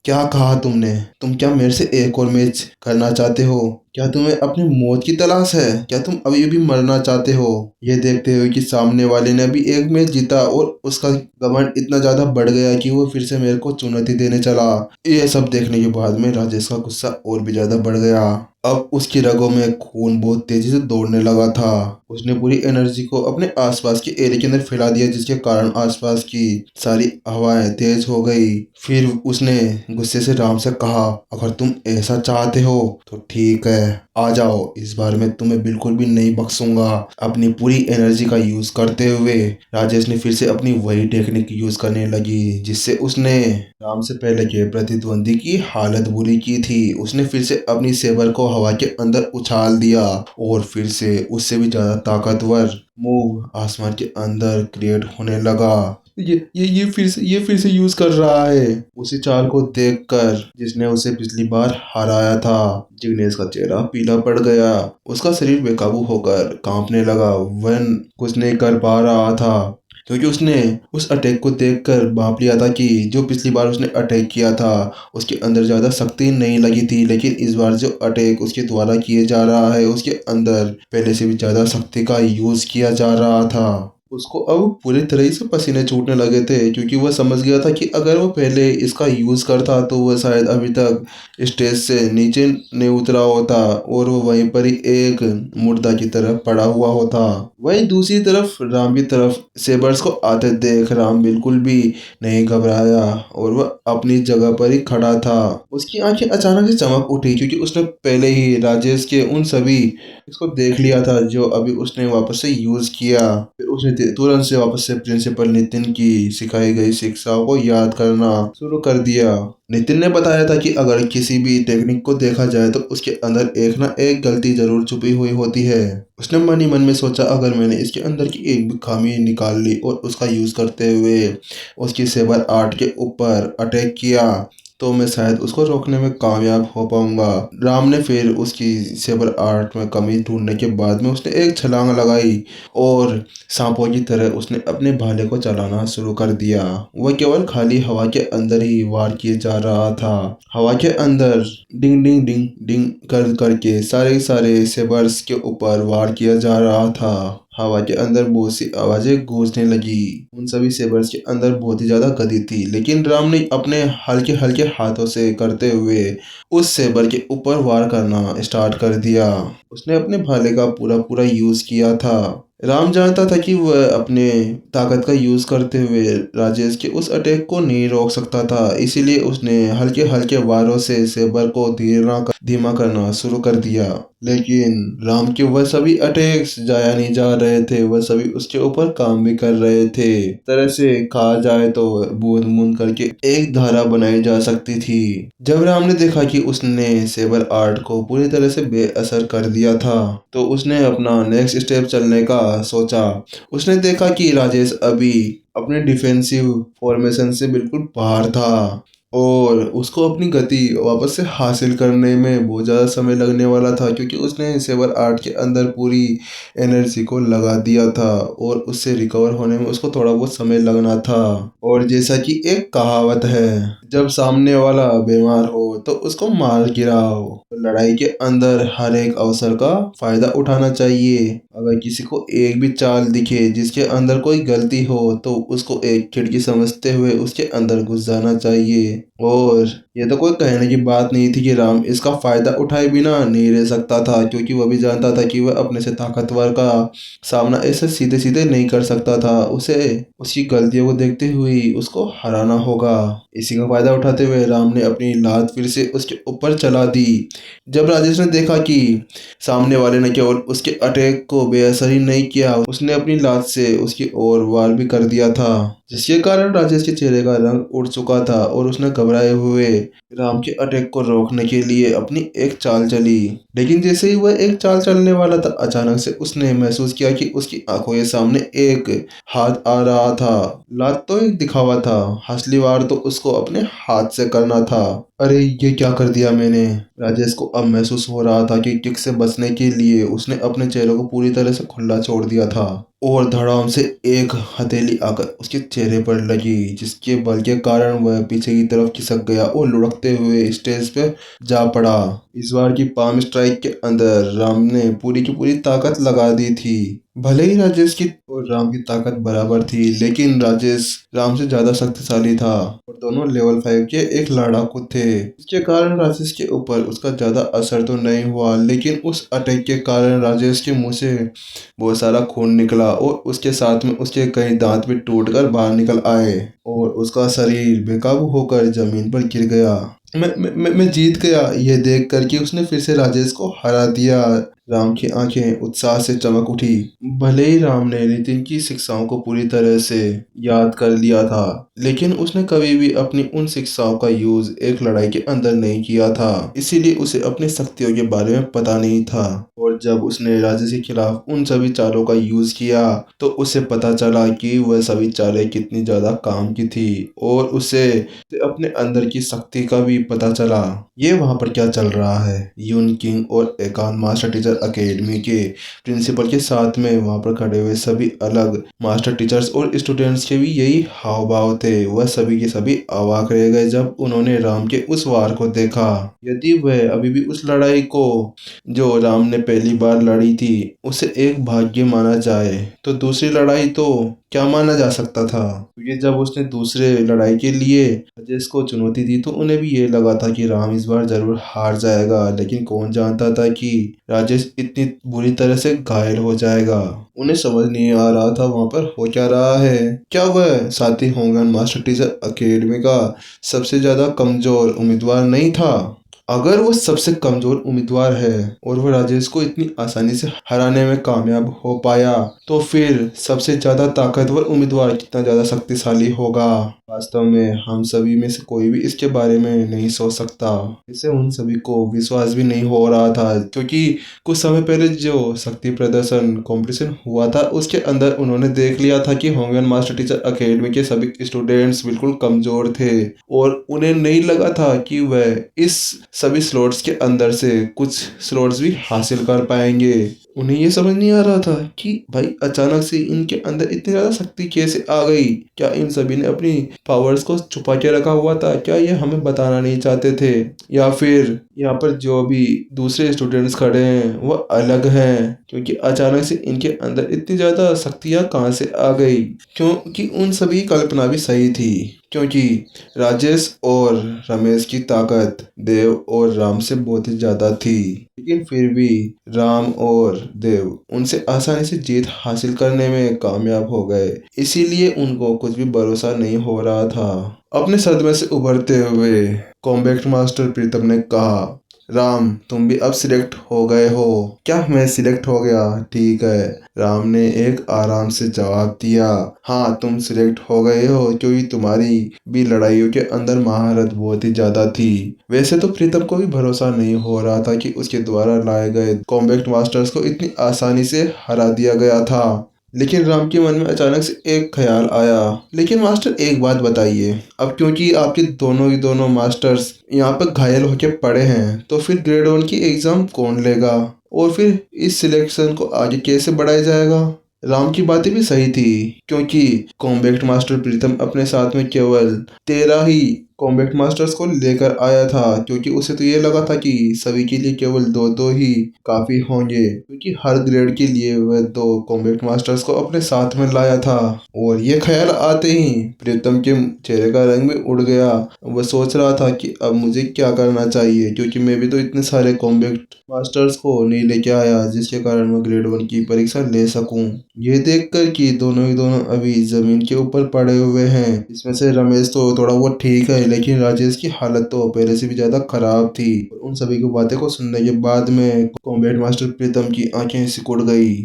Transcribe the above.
क्या कहा तुमने? तुम क्या मेरे से एक और मैच करना चाहते हो? क्या तुम्हें अपनी मौत की तलाश है? क्या तुम अभी भी मरना चाहते हो? ये देखते हुए कि सामने वाले ने अभी एक मैच जीता और उसका घमंड इतना ज्यादा बढ़ गया कि वो फिर से मेरे को चुनौती देने चला। ये सब देखने के बाद में राजेश का गुस्सा और भी ज्यादा बढ़ गया। अब उसकी रगों में खून बहुत तेजी से दौड़ने लगा था। उसने पूरी एनर्जी को अपने आसपास के एरिया के अंदर फैला दिया, जिसके कारण आसपास की सारी हवाएं तेज हो गई। फिर उसने गुस्से से राम से कहा, अगर तुम ऐसा चाहते हो तो ठीक है, आ जाओ, इस बार मैं तुम्हें बिल्कुल भी नहीं बख्शूंगा। अपनी पूरी एनर्जी का यूज करते हुए राजेश ने फिर से अपनी वही टेक्निक यूज करने लगी, जिससे उसने राम से पहले के प्रतिद्वंदी की हालत बुरी की थी। उसने फिर से अपनी सेबर को हवा के अंदर उछाल दिया और फिर से उससे भी ज्यादा ताकतवर मूव आसमान के अंदर क्रिएट होने लगा। ये फिर से यूज कर रहा है। उसी चाल को देखकर जिसने उसे पिछली बार हराया था, जिग्नेश का चेहरा पीला पड़ गया। उसका शरीर बेकाबू होकर कांपने लगा। वह कुछ नहीं कर पा रहा था, क्योंकि उसने उस अटैक को देखकर भांप लिया था कि जो पिछली बार उसने अटैक किया था उसके अंदर ज़्यादा शक्ति नहीं लगी थी, लेकिन इस बार जो अटैक उसके द्वारा किए जा रहा है उसके अंदर पहले से भी ज़्यादा शक्ति का यूज़ किया जा रहा था। उसको अब पूरी तरह से पसीने छूटने लगे थे, क्योंकि वह समझ गया था कि अगर वो पहले इसका यूज़ करता तो वह शायद अभी तक स्टेज से नीचे नहीं उतरा होता और वो वहीं पर ही एक मुर्दा की तरह पड़ा हुआ होता। वहीं दूसरी तरफ राम की तरफ सेबर्स को आते देख राम बिल्कुल भी नहीं घबराया और वह अपनी जगह पर ही खड़ा था। उसकी आंखें अचानक से चमक उठी, क्योंकि उसने पहले ही राजेश के उन सभी इसको देख लिया था जो अभी उसने वापस से यूज किया। फिर उसने तुरंत से वापस से प्रिंसिपल नितिन की सिखाई गई शिक्षाओं को याद करना शुरू कर दिया। नितिन ने बताया था कि अगर किसी भी टेक्निक को देखा जाए तो उसके अंदर एक ना एक गलती जरूर छुपी हुई होती है। उसने मन ही मन में सोचा, अगर मैंने इसके अंदर की एक भी खामी निकाल ली और उसका यूज करते हुए उसकी सेबर आर्ट के ऊपर अटैक किया तो मैं शायद उसको रोकने में कामयाब हो पाऊंगा। राम ने फिर उसकी सेबर आर्ट में कमी ढूंढने के बाद में उसने एक छलांग लगाई और सांपों की तरह उसने अपने भाले को चलाना शुरू कर दिया। वह केवल खाली हवा के अंदर ही वार किए जा रहा था। हवा के अंदर डिंग डिंग डिंग डिंग कर करके सारे सारे सेबर्स के ऊपर वार किया जा रहा था। हवा के अंदर बहुत सी आवाजें गूंजने लगी। उन सभी सेबर्स के अंदर बहुत ही ज्यादा गति थी, लेकिन राम ने अपने हल्के हल्के हाथों से करते हुए उस सेबर के ऊपर वार करना स्टार्ट कर दिया। उसने अपने भाले का पूरा पूरा यूज किया था। राम जानता था कि वह अपने ताकत का यूज करते हुए राजेश के उस अटैक को नहीं रोक सकता था, इसीलिए उसने हल्के हल्के वारों से सेबर को धीमा करना शुरू कर दिया। लेकिन राम के वह सभी अटैक्स जाया नहीं जा रहे थे, वह सभी उसके ऊपर काम भी कर रहे थे। तरह से कहा जाए तो बूंद बूंद करके एक धारा बनाई जा सकती थी। जब राम ने देखा कि उसने सेबर आर्ट को पूरी तरह से बेअसर कर दिया था तो उसने अपना नेक्स्ट स्टेप चलने का सोचा। उसने देखा कि राजेश अभी अपने डिफेंसिव फॉर्मेशन से बिल्कुल बाहर था और उसको अपनी गति वापस से हासिल करने में बहुत ज़्यादा समय लगने वाला था, क्योंकि उसने सेवर आर्ट के अंदर पूरी एनर्जी को लगा दिया था और उससे रिकवर होने में उसको थोड़ा बहुत समय लगना था। और जैसा कि एक कहावत है, जब सामने वाला बीमार हो तो उसको मार गिराओ। तो लड़ाई के अंदर हर एक अवसर का फायदा उठाना चाहिए। अगर किसी को एक भी चाल दिखे जिसके अंदर कोई गलती हो तो उसको एक खिड़की समझते हुए उसके अंदर घुस जाना चाहिए। और ये तो कोई कहने की बात नहीं थी कि राम इसका फायदा उठाए बिना नहीं रह सकता था, क्योंकि वह भी जानता था कि वह अपने से ताकतवर का सामना ऐसे सीधे सीधे नहीं कर सकता था। उसे उसकी गलतियों को देखते हुए उसको हराना होगा। इसी का फायदा उठाते हुए राम ने अपनी लात फिर से उसके ऊपर चला दी। जब राजेश ने देखा कि सामने वाले ने केवल उसके अटैक को बेअसर ही नहीं किया, उसने अपनी लात से उसकी ओर वार भी कर दिया था, जिसके कारण राजेश के चेहरे का रंग उड़ चुका था और उसने घबराए हुए राम के अटैक को रोकने के लिए अपनी एक चाल चली। लेकिन जैसे ही वह एक चाल चलने वाला था, अचानक से उसने महसूस किया कि उसकी आंखों के सामने एक हाथ आ रहा था। लात तो एक दिखावा था, असली वार तो उसको अपने हाथ से करना था। अरे ये क्या कर दिया मैंने। राजेश को अब महसूस हो रहा था कि किक से बचने के लिए उसने अपने चेहरे को पूरी तरह से खुला छोड़ दिया था और धड़ाम से एक हथेली आकर उसके चेहरे पर लगी, जिसके बल के कारण वह पीछे की तरफ खिसक गया और लुढ़कते हुए स्टेज पे जा पड़ा। इस बार की पाम स्ट्राइक के अंदर राम ने पूरी की पूरी ताकत लगा दी थी। भले ही राजेश की और राम की ताकत बराबर थी, लेकिन राजेश राम से ज्यादा शक्तिशाली था और दोनों लेवल 5 के एक लड़ाकू थे। इसके कारण राजेश के ऊपर उसका ज्यादा असर तो नहीं हुआ, लेकिन उस अटैक के कारण राजेश के मुंह से बहुत सारा खून निकला और उसके साथ में उसके कई दांत भी टूटकर बाहर निकल आए और उसका शरीर बेकाबू होकर जमीन पर गिर गया। मैं जीत गया, यह देख कर कि उसने फिर से राजेश को हरा दिया। राम की आंखें उत्साह से चमक उठी। भले ही राम ने नितिन की शिक्षाओं को पूरी तरह से याद कर लिया था, लेकिन उसने कभी भी अपनी उन शिक्षाओं का यूज एक लड़ाई के अंदर नहीं किया था, इसीलिए उसे अपनी शक्तियों के बारे में पता नहीं था। और जब उसने राजेश के खिलाफ उन सभी चालों का यूज किया तो उसे पता चला कि वह सभी चालें कितनी ज्यादा काम की थी और उसे अपने अंदर की शक्ति का भी पता चला। ये वहां पर क्या चल रहा है। यून किंग और एकान मास्टर टीचर एकेडमी के प्रिंसिपल के साथ में वहां पर खड़े हुए सभी अलग मास्टर टीचर्स और स्टूडेंट्स के भी यही हाव भाव थे। वह सभी के सभी अवाक रह गए जब उन्होंने राम के उस वार को देखा। यदि वह अभी भी उस लड़ाई को जो राम ने पहली बार लड़ी थी उसे एक भाग्य माना जाए तो दूसरी लड़ाई तो क्या माना जा सकता था। क्योंकि जब उसने दूसरे लड़ाई के लिए राजेश को चुनौती दी तो उन्हें भी ये लगा था कि राम इस बार जरूर हार जाएगा, लेकिन कौन जानता था कि राजेश इतनी बुरी तरह से घायल हो जाएगा। उन्हें समझ नहीं आ रहा था वहां पर हो क्या रहा है। क्या वह साथी होंगन मास्टर टीचर एकेडमी का सबसे ज्यादा कमजोर उम्मीदवार नहीं था। अगर वो सबसे कमजोर उम्मीदवार है और वो राजेश को इतनी आसानी से हराने में कामयाब हो पाया तो फिर सबसे ज्यादा ताकतवर उम्मीदवार कितना ज्यादा शक्तिशाली होगा। वास्तव में हम सभी में से कोई भी इसके बारे में नहीं सोच सकता। इसे उन सभी को विश्वास भी नहीं हो रहा था, क्योंकि कुछ समय पहले जो शक्ति प्रदर्शन कंपटीशन हुआ था उसके अंदर उन्होंने देख लिया था कि होंगन मास्टर टीचर एकेडमी के सभी स्टूडेंट्स बिल्कुल कमजोर थे और उन्हें नहीं लगा था कि वह इस सभी स्लॉट्स के अंदर से कुछ स्लॉट्स भी हासिल कर पाएंगे। उन्हें ये समझ नहीं आ रहा था कि भाई अचानक से इनके अंदर इतनी ज्यादा शक्ति कैसे आ गई। क्या इन सभी ने अपनी पावर्स को छुपा के रखा हुआ था, क्या ये हमें बताना नहीं चाहते थे, या फिर यहाँ पर जो भी दूसरे स्टूडेंट्स खड़े हैं वो अलग हैं, क्योंकि अचानक से इनके अंदर इतनी ज्यादा शक्तियाँ कहाँ से आ गई। क्योंकि उन सभी की कल्पना भी सही थी, क्योंकि राजेश और रमेश की ताकत देव और राम से बहुत ही ज्यादा थी, लेकिन फिर भी राम और देव उनसे आसानी से जीत हासिल करने में कामयाब हो गए, इसीलिए उनको कुछ भी भरोसा नहीं हो रहा था। अपने सदमे से उभरते हुए कॉम्बैट मास्टर प्रीतम ने कहा, राम तुम भी अब सिलेक्ट हो गए हो। क्या मैं सिलेक्ट हो गया, ठीक है। राम ने एक आराम से जवाब दिया, हाँ तुम सिलेक्ट हो गए हो क्योंकि तुम्हारी भी लड़ाइयों के अंदर महारत बहुत ही ज्यादा थी। वैसे तो प्रीतम को भी भरोसा नहीं हो रहा था कि उसके द्वारा लाए गए कॉम्बैट मास्टर्स को इतनी आसानी से हरा दिया गया था, लेकिन राम के मन में अचानक से एक ख्याल आया, लेकिन मास्टर एक बात बताइए, अब क्योंकि आपके दोनों ही दोनों मास्टर्स यहाँ पर घायल होके पड़े हैं तो फिर ग्रेड 1 की एग्जाम कौन लेगा और फिर इस सिलेक्शन को आगे कैसे बढ़ाया जाएगा। राम की बातें भी सही थी, क्योंकि कॉम्बैट मास्टर प्रीतम अपने साथ में केवल 13 ही कॉम्बैट मास्टर्स को लेकर आया था, क्योंकि उसे तो ये लगा था कि सभी के लिए केवल दो दो ही काफी होंगे, क्योंकि हर ग्रेड के लिए वह 2 कॉम्बैट मास्टर्स को अपने साथ में लाया था। और ये ख्याल आते ही प्रीतम के चेहरे का रंग भी उड़ गया। वह सोच रहा था कि अब मुझे क्या करना चाहिए, क्योंकि मैं भी तो इतने सारे कॉम्बैट मास्टर्स को नहीं लेके आया जिसके कारण मैं ग्रेड 1 की परीक्षा ले सकूं। ये देखकर कि दोनों ही दोनों अभी जमीन के ऊपर पड़े हुए हैं। इसमें से रमेश तो थोड़ा बहुत ठीक है, लेकिन राजेश की हालत तो पहले से भी ज्यादा खराब थी। उन सभी की बातें को सुनने के बाद में कॉम्बैट मास्टर प्रीतम की आंखें सिकुड़ गई।